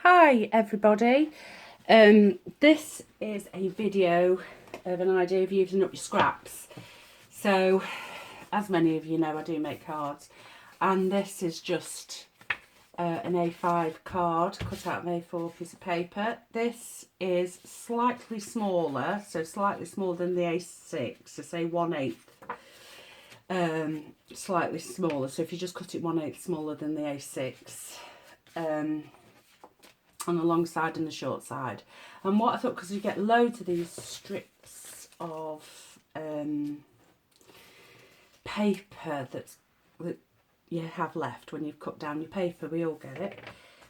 Hi everybody, this is a video of an idea of using up your scraps. So as many of you know, I do make cards, and this is just an A5 card cut out of an A4 piece of paper. This is slightly smaller, so slightly smaller than the A6, so say 1/8 slightly smaller. So if you just cut it 1/8 smaller than the A6 on the long side and the short side. And what I thought, because you get loads of these strips of paper that you have left when you've cut down your paper, we all get it.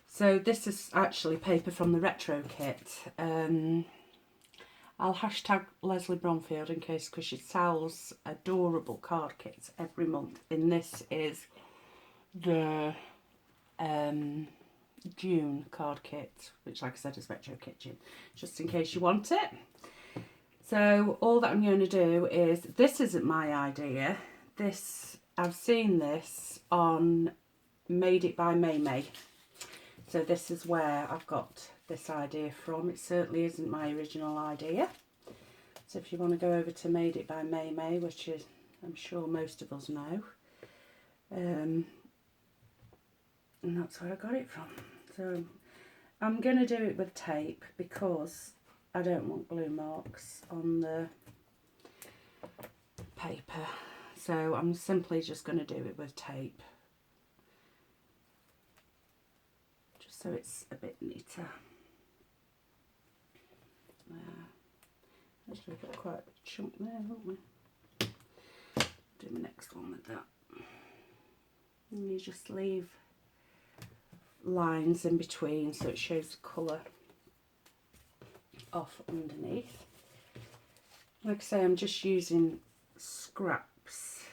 So this is actually paper from the retro kit. I'll hashtag Leslie Bromfield in case, because she sells adorable card kits every month, and this is the June card kit, which like I said is Retro Kitchen, just in case you want it. So all that I'm going to do is, this isn't my idea, I've seen this on Made It by May May. So this is where I've got this idea from. It certainly isn't my original idea. So if you want to go over to Made It by May May, which is, I'm sure most of us know, and that's where I got it from. So I'm going to do it with tape because I don't want glue marks on the paper. So I'm simply just going to do it with tape, just so it's a bit neater. Actually got quite a chunk there, haven't we? Do my next one with that. And you just leave lines in between so it shows the colour off underneath. Like I say, I'm just using scraps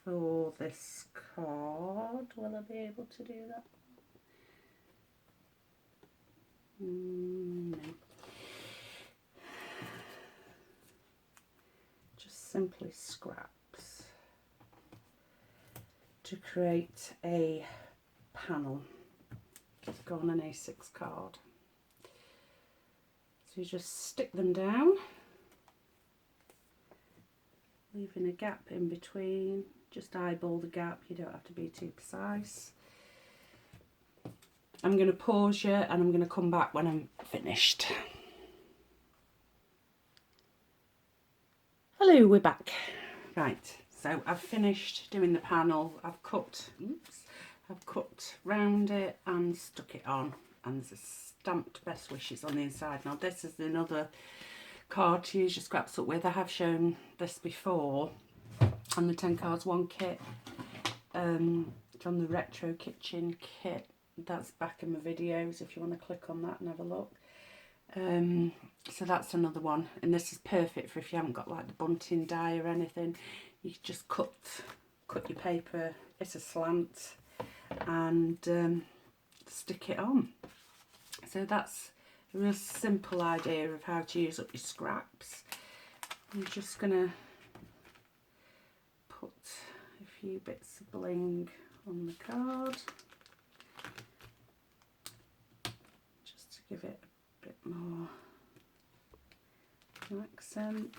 for this card. Will I be able to do that? No. Just simply scraps to create a panel to go on an A6 card. So you just stick them down, leaving a gap in between. Just eyeball the gap, you don't have to be too precise. I'm going to pause you and I'm going to come back when I'm finished. Hello, we're back. Right, so I've finished doing the panel. I've cut round it and stuck it on, and there's a stamped best wishes on the inside. Now this is another card to use your scraps up with. I have shown this before on the 10 cards 1 kit, from the Retro Kitchen kit. That's back in my videos if you want to click on that and have a look. So that's another one, and this is perfect for if you haven't got like the bunting die or anything. You just cut your paper, it's a slant, and stick it on. So that's a real simple idea of how to use up your scraps. I'm just gonna put a few bits of bling on the card just to give it a bit more accent.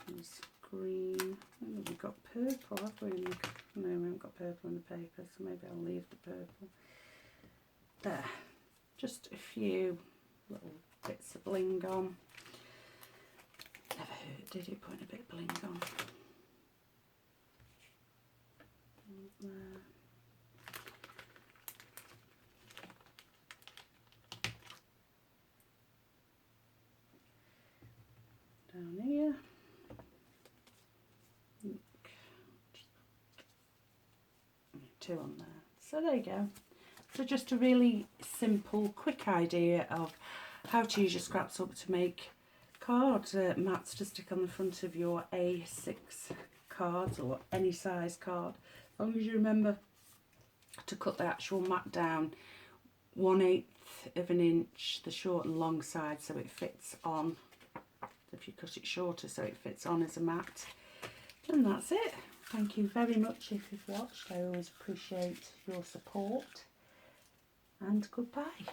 There's green. Oh, we've got purple, have we? No, we haven't got purple in the paper, so maybe I'll leave the purple there. Just a few little bits of bling on. Never hurt, did it, putting a bit of bling on? There. Down here. Look. 2 on there. So there you go. So just a really simple, quick idea of how to use your scraps up to make card mats to stick on the front of your A6 cards or any size card. As long as you remember to cut the actual mat down 1/8 of an inch, the short and long side, so it fits on. If you cut it shorter, so it fits on as a mat. And that's it. Thank you very much if you've watched. I always appreciate your support, and goodbye.